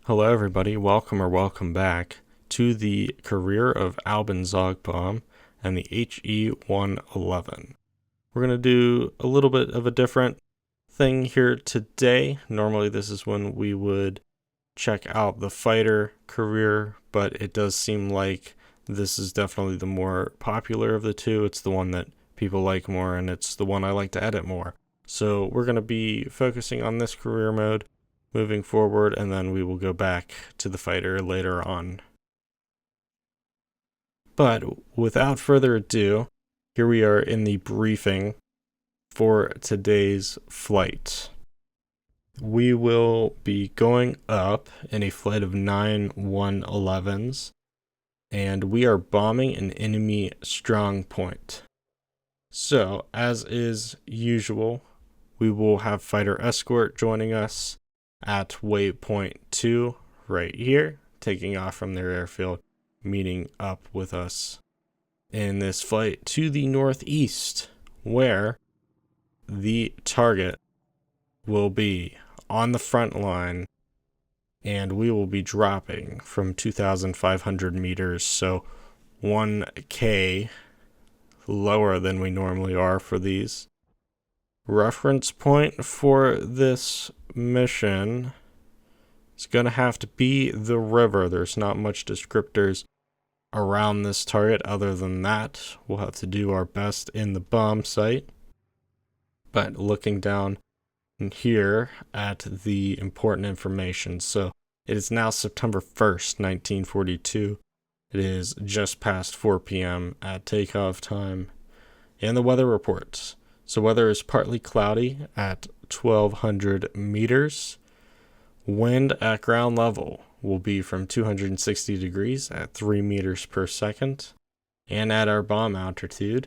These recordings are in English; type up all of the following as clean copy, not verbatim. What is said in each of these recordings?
Hello everybody, welcome back to the career of Alban Zogbaum and the HE-111. We're going to do a little bit of a different thing here today. Normally this is when we would check out the fighter career, but it does seem like this is definitely the more popular of the two. It's the one that people like more, and it's the one I like to edit more. So we're going to be focusing on this career mode moving forward, and then we will go back to the fighter later on. But without further ado, here we are in the briefing for today's flight. We will be going up in a flight of 9 111s, and we are bombing an enemy strong point. So, as is usual, we will have fighter escort joining us at waypoint 2 right here, taking off from their airfield, meeting up with us in this flight to the northeast, where the target will be on the front line, and we will be dropping from 2,500 meters, so 1K lower than we normally are for these. Reference point for this mission is going to have to be the river. There's not much descriptors around this target other than that. We'll have to do our best in the bomb site. But looking down here at the important information. So it is now September 1st, 1942. It is just past 4 p.m. at takeoff time. And the weather reports. So weather is partly cloudy at 1,200 meters. Wind at ground level will be from 260 degrees at 3 meters per second. And at our bomb altitude,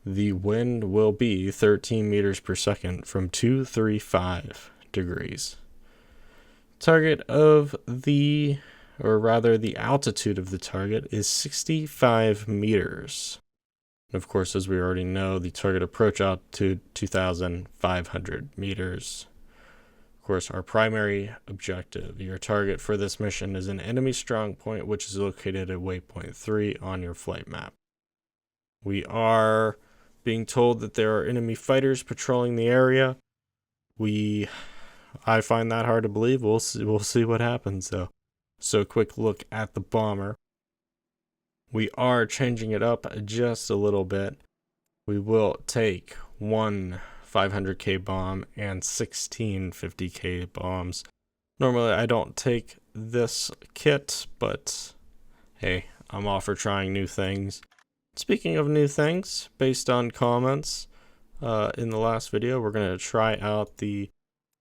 the wind will be 13 meters per second from 235 degrees. Target of the altitude of the target is 65 meters. Of course, as we already know, the target approach altitude 2,500 meters. Of course, our primary objective, your target for this mission, is an enemy strong point, which is located at waypoint 3 on your flight map. We are being told that there are enemy fighters patrolling the area. I find that hard to believe. We'll see what happens, though. So a quick look at the bomber. We are changing it up just a little bit. We will take one 500k bomb and 16 50k bombs. Normally I don't take this kit, but hey, I'm all for trying new things. Speaking of new things, based on comments in the last video, we're going to try out the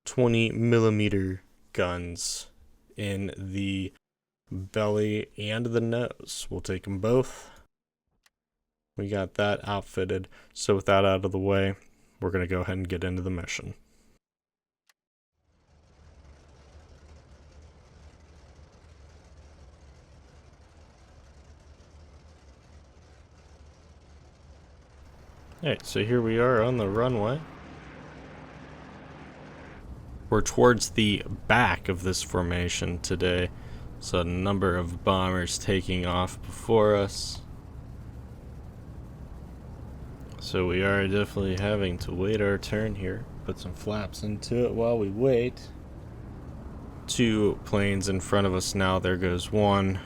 20mm guns in the belly and the nose. We'll take them both. We got that outfitted. So with that out of the way, we're going to go ahead and get into the mission. Alright, so here we are on the runway. We're towards the back of this formation today. So a number of bombers taking off before us. So we are definitely having to wait our turn here. Put some flaps into it while we wait. 2 planes in front of us now. There goes one.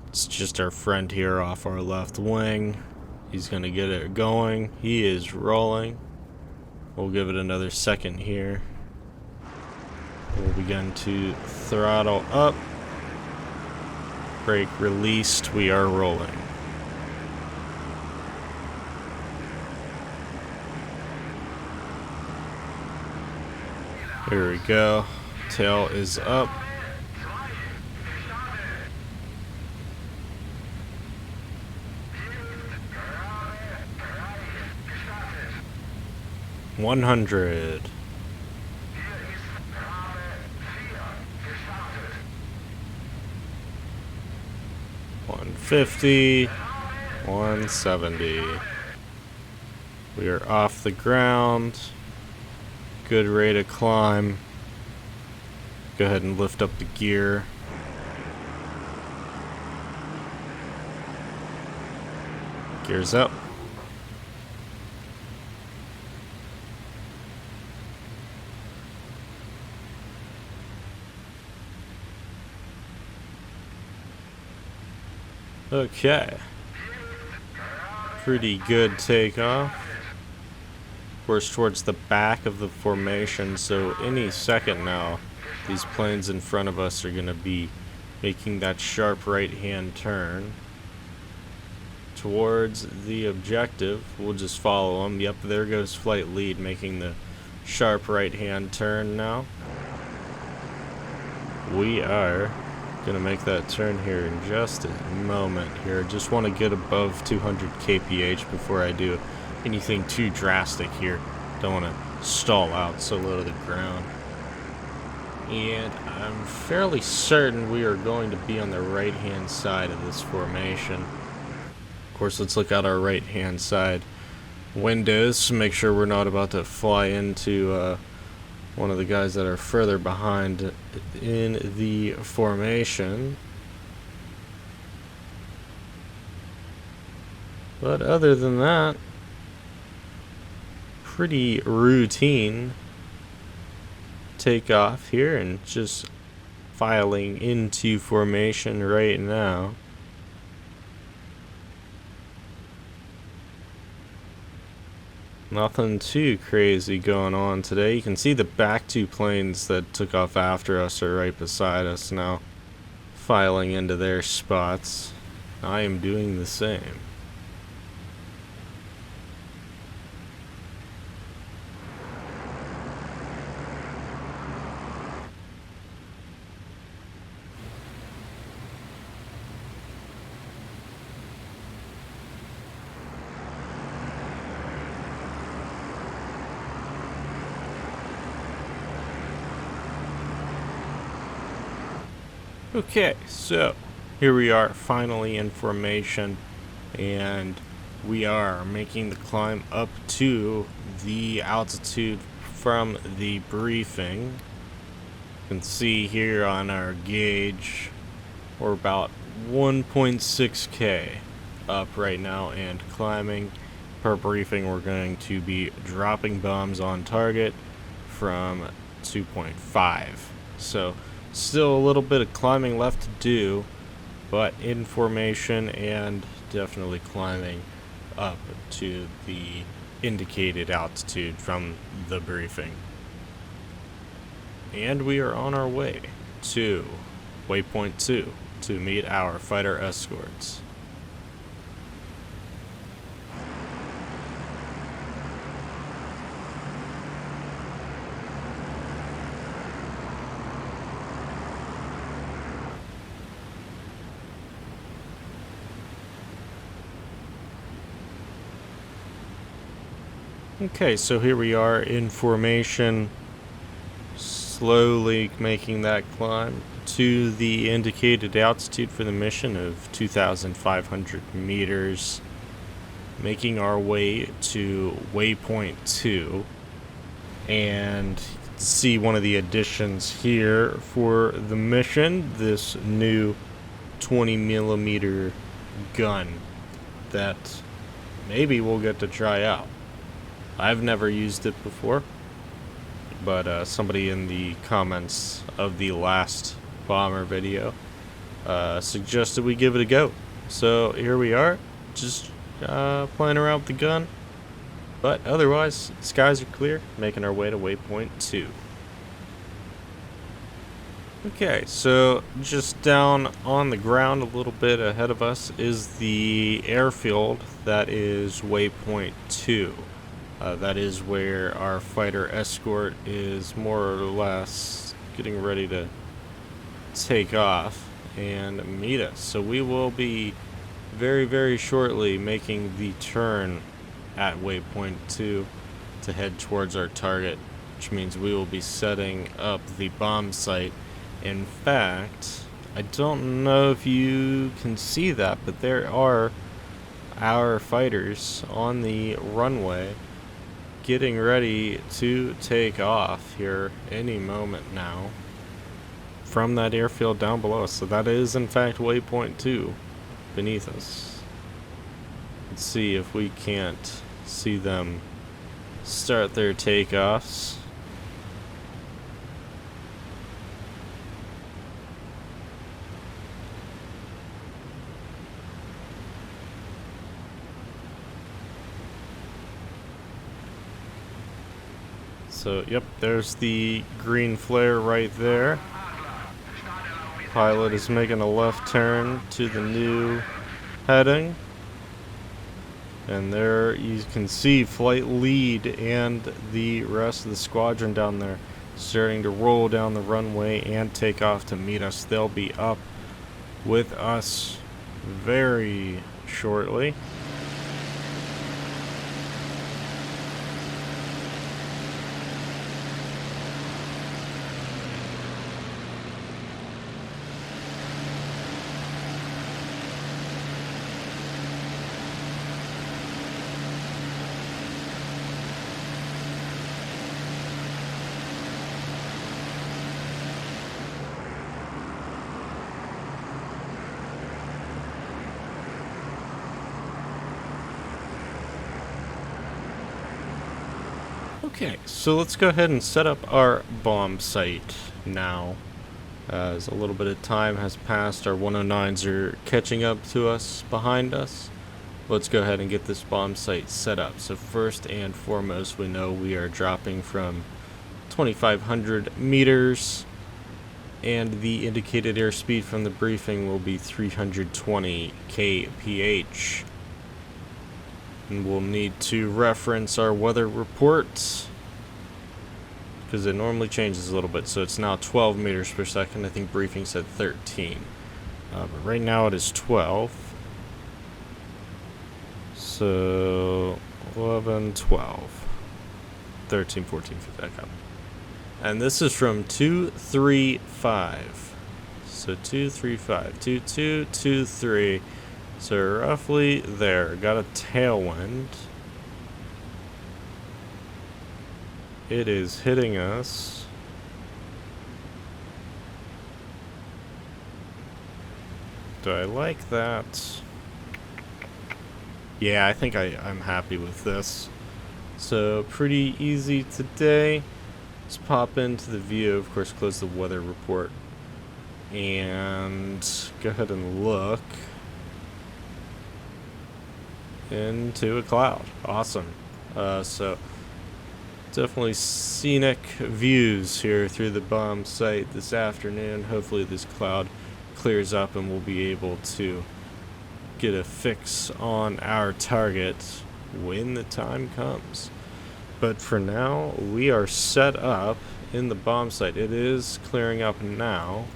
It's just our friend here off our left wing. He's going to get it going. He is rolling. We'll give it another second here. We'll begin to throttle up. Brake released. We are rolling. Here we go. Tail is up. $100. 150, 170. We are off the ground. Good rate of climb. go ahead and lift up the gear. Gears up. Okay. Pretty good takeoff. Of course, towards the back of the formation, so any second now, these planes in front of us are going to be making that sharp right-hand turn towards the objective. We'll just follow them. Yep, there goes flight lead making the sharp right-hand turn now. We are gonna make that turn here in just a moment here. Just want to get above 200 kph before I do anything too drastic here. Don't want to stall out so low to the ground. And I'm fairly certain we are going to be on the right hand side of this formation. Of course, let's look out our right hand side windows to make sure we're not about to fly into one of the guys that are further behind in the formation. But other than that, pretty routine takeoff here and just filing into formation right now. Nothing too crazy going on today. You can see the back two planes that took off after us are right beside us now, filing into their spots. I am doing the same. Okay, so here we are finally in formation, and we are making the climb up to the altitude from the briefing. You can see here on our gauge we're about 1.6k up right now and climbing. Per briefing, we're going to be dropping bombs on target from 2.5. So still a little bit of climbing left to do, but in formation and definitely climbing up to the indicated altitude from the briefing. And we are on our way to waypoint 2 to meet our fighter escorts. Okay, so here we are in formation, slowly making that climb to the indicated altitude for the mission of 2,500 meters, making our way to waypoint 2, and you can see one of the additions here for the mission, this new 20mm gun that maybe we'll get to try out. I've never used it before, but somebody in the comments of the last bomber video suggested we give it a go. So here we are, just playing around with the gun. But otherwise, skies are clear, making our way to waypoint 2. Okay, so just down on the ground a little bit ahead of us is the airfield that is waypoint 2. That is where our fighter escort is more or less getting ready to take off and meet us. So we will be very, very shortly making the turn at waypoint 2 to head towards our target, which means we will be setting up the bomb site. In fact, I don't know if you can see that, but there are our fighters on the runway getting ready to take off here any moment now. from that airfield down below us. So that is in fact waypoint 2 beneath us. Let's see if we can't see them start their takeoffs. So, yep, there's the green flare right there. Pilot is making a left turn to the new heading. And there you can see flight lead and the rest of the squadron down there starting to roll down the runway and take off to meet us. They'll be up with us very shortly. Okay, so let's go ahead and set up our bomb site now. As a little bit of time has passed, our 109s are catching up to us behind us. Let's go ahead and get this bomb site set up. So first and foremost, we know we are dropping from 2,500 meters, and the indicated airspeed from the briefing will be 320 kph. And we'll need to reference our weather reports because it normally changes a little bit. So it's now 12 meters per second. I think briefing said 13. But right now it is 12. So 11, 12, 13, 14, 15. Okay. And this is from 235. So 235, 22, 23. So roughly there. Got a tailwind. It is hitting us. Do I like that? Yeah, I think I'm happy with this. So pretty easy today. Let's pop into the view. Of course, close the weather report. And go ahead and look into a cloud. Awesome. So definitely scenic views here through the bomb site this afternoon. Hopefully this cloud clears up and we'll be able to get a fix on our target when the time comes. But for now, we are set up in the bomb site. It is clearing up now.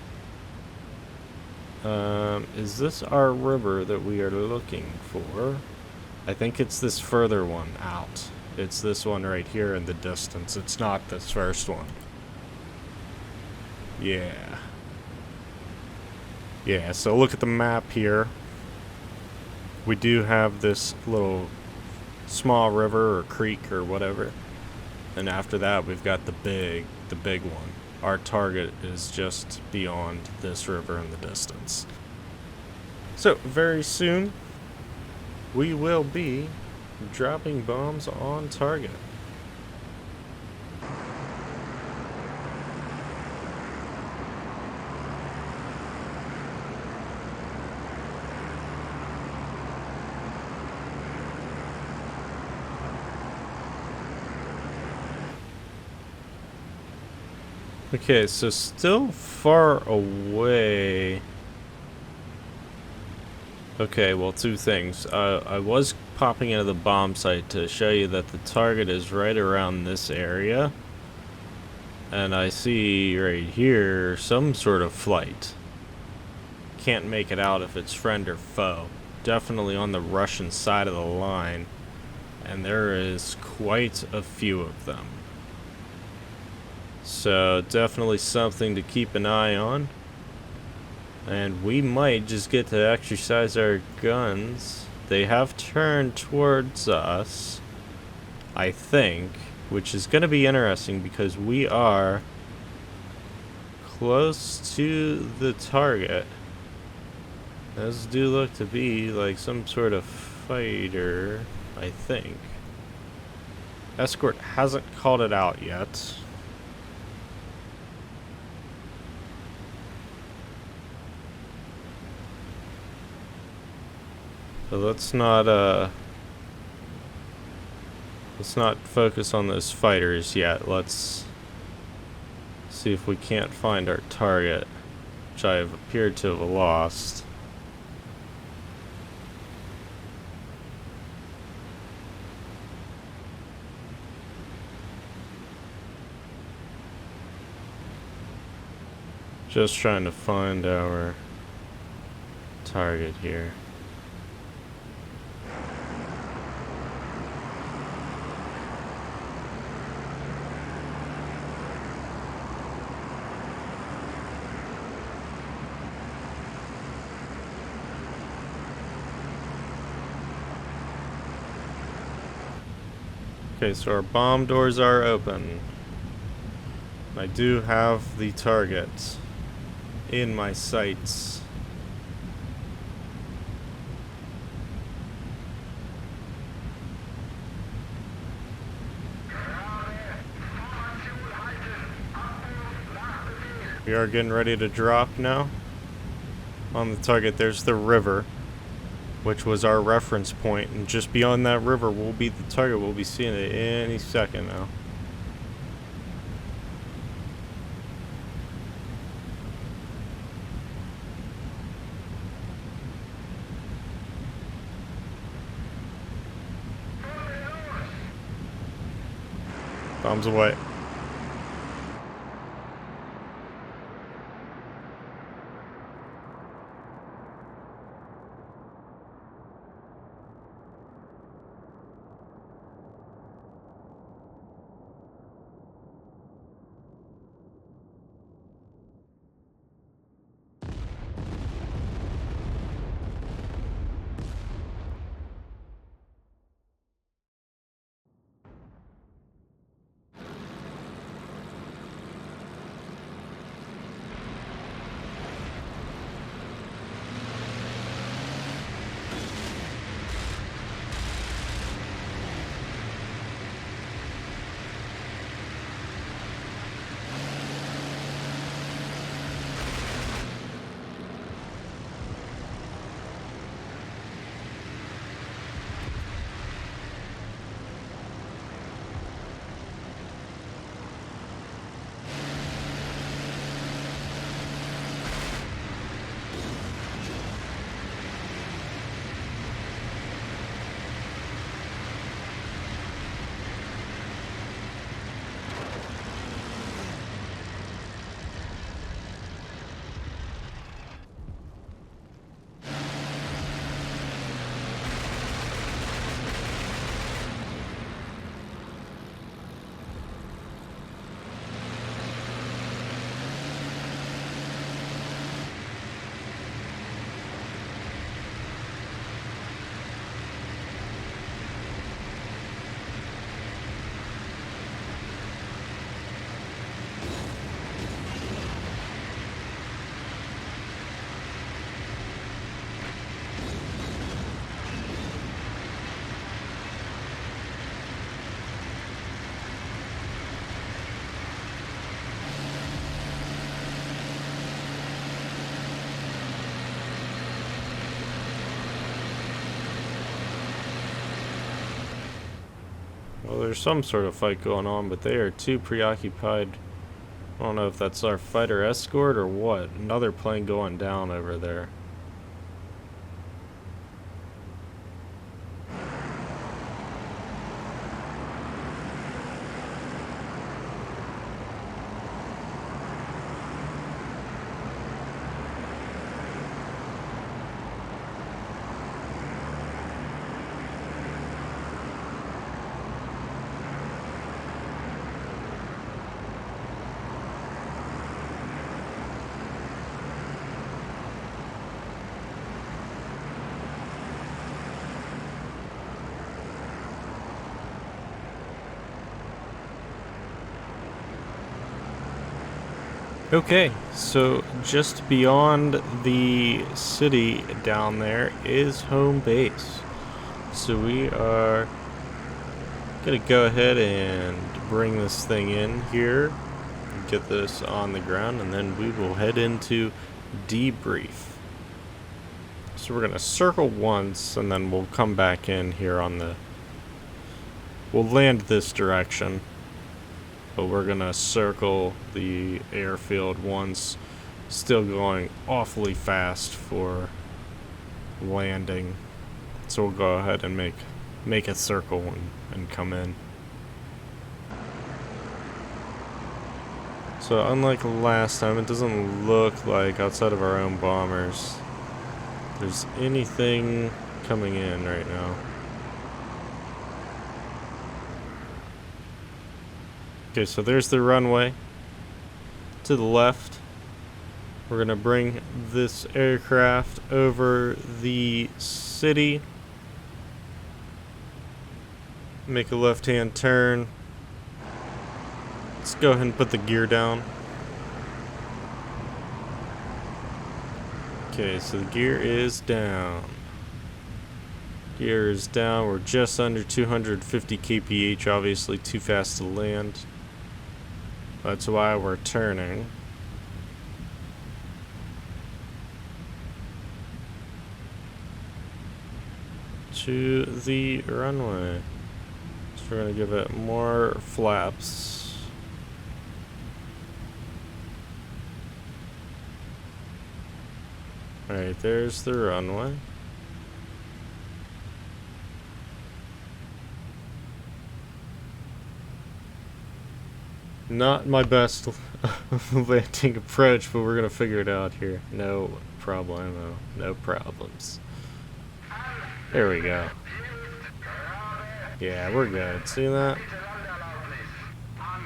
Is this our river that we are looking for? I think it's this further one out. It's this one right here in the distance. It's not this first one. Yeah. Yeah, so look at the map here. We do have this little small river or creek or whatever. And after that, we've got the big one. Our target is just beyond this river in the distance. So, very soon, we will be dropping bombs on target. Okay, so still far away. Okay, well, two things. I was popping into the bomb site to show you that the target is right around this area. And I see right here some sort of flight. Can't make it out if it's friend or foe. Definitely on the Russian side of the line. And there is quite a few of them. So definitely something to keep an eye on. And we might just get to exercise our guns. They have turned towards us, I think, which is going to be interesting because we are close to the target. Those do look to be like some sort of fighter, I think. Escort hasn't called it out yet. But let's not focus on those fighters yet. Let's see if we can't find our target, which I have appeared to have lost. Just trying to find our target here. Okay, so our bomb doors are open. I do have the target in my sights. We are getting ready to drop now. On the target, there's the river, which was our reference point, and just beyond that river will be the target. We'll be seeing it any second now. Bombs away. Well, there's some sort of fight going on, but they are too preoccupied. I don't know if that's our fighter escort or what. Another plane going down over there. Okay, so just beyond the city down there is home base. So we are gonna go ahead and bring this thing in here, get this on the ground, and then we will head into debrief. So we're gonna circle once, and then we'll come back in here on the... We'll land this direction, but we're gonna circle the airfield once, still going awfully fast for landing. So we'll go ahead and make a circle and come in. So unlike last time, it doesn't look like outside of our own bombers there's anything coming in right now. Okay, so there's the runway to the left. We're gonna bring this aircraft over the city, make a left-hand turn. Let's go ahead and put the gear down. Okay, so the gear is down. Gear is down. We're just under 250 kph, obviously too fast to land. That's why we're turning. To the runway. So we're gonna give it more flaps. Alright, there's the runway. Not my best landing approach, but we're gonna figure it out here. No problemo. No problems. There we go. Yeah, we're good. See that?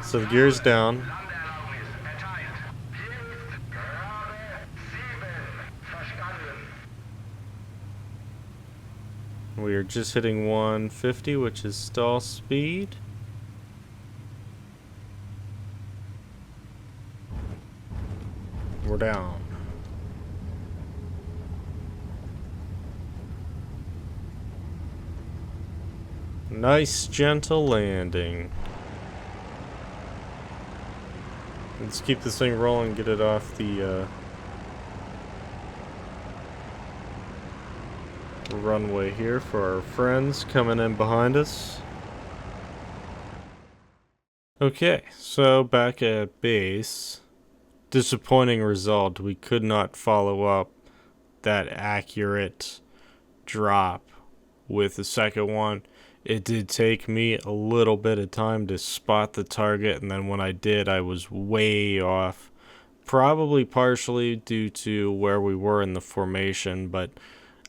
So the gear's down. We are just hitting 150, which is stall speed. We're down. Nice gentle landing. Let's keep this thing rolling, get it off the runway here for our friends coming in behind us. Okay, so back at base. Disappointing result. We could not follow up that accurate drop with the second one. It did take me a little bit of time to spot the target, and then when I did, I was way off. Probably partially due to where we were in the formation, but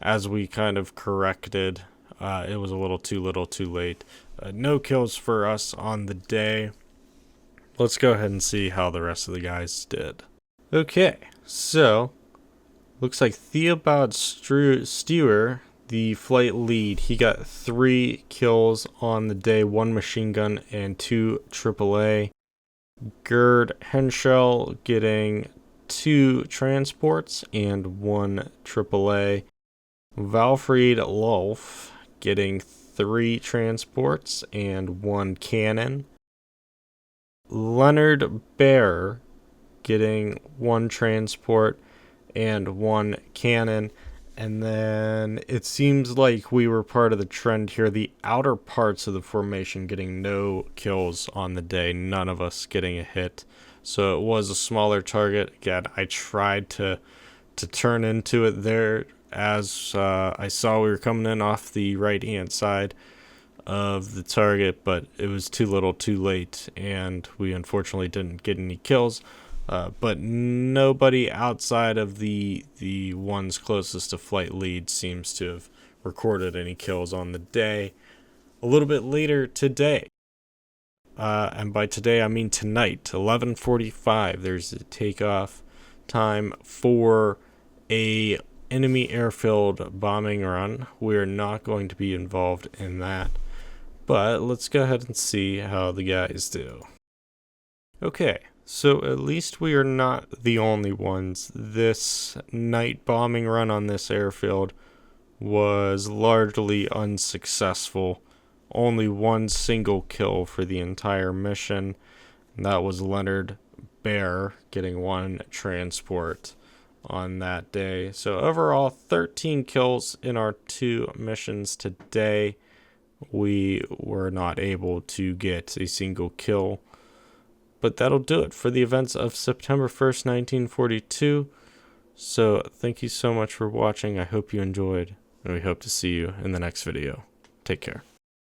as we kind of corrected, it was a little too late. No kills for us on the day. Let's go ahead and see how the rest of the guys did. Okay, so looks like Theobald Stewer, the flight lead, he got 3 kills on the day, 1 machine gun and 2 AAA. Gerd Henschel getting 2 transports and 1 AAA. Valfried Lolf getting 3 transports and 1 cannon. Leonard Bear getting 1 transport and 1 cannon. And then it seems like we were part of the trend here. The outer parts of the formation getting no kills on the day. None of us getting a hit. So it was a smaller target. Again, I tried to turn into it there as I saw we were coming in off the right-hand side of the target, but it was too little too late, and we unfortunately didn't get any kills. But nobody outside of the ones closest to flight lead seems to have recorded any kills on the day. A little bit later today, and by today I mean tonight, 11:45, there's a takeoff time for a enemy airfield bombing run. We're not going to be involved in that, but let's go ahead and see how the guys do. Okay, So at least we are not the only ones. This night bombing run on this airfield was largely unsuccessful. Only one single kill for the entire mission. And that was Leonard Bear getting one transport on that day. So overall, 13 kills in our 2 missions today. We were not able to get a single kill. But that'll do it for the events of September 1st, 1942. So thank you so much for watching. I hope you enjoyed, and we hope to see you in the next video. Take care.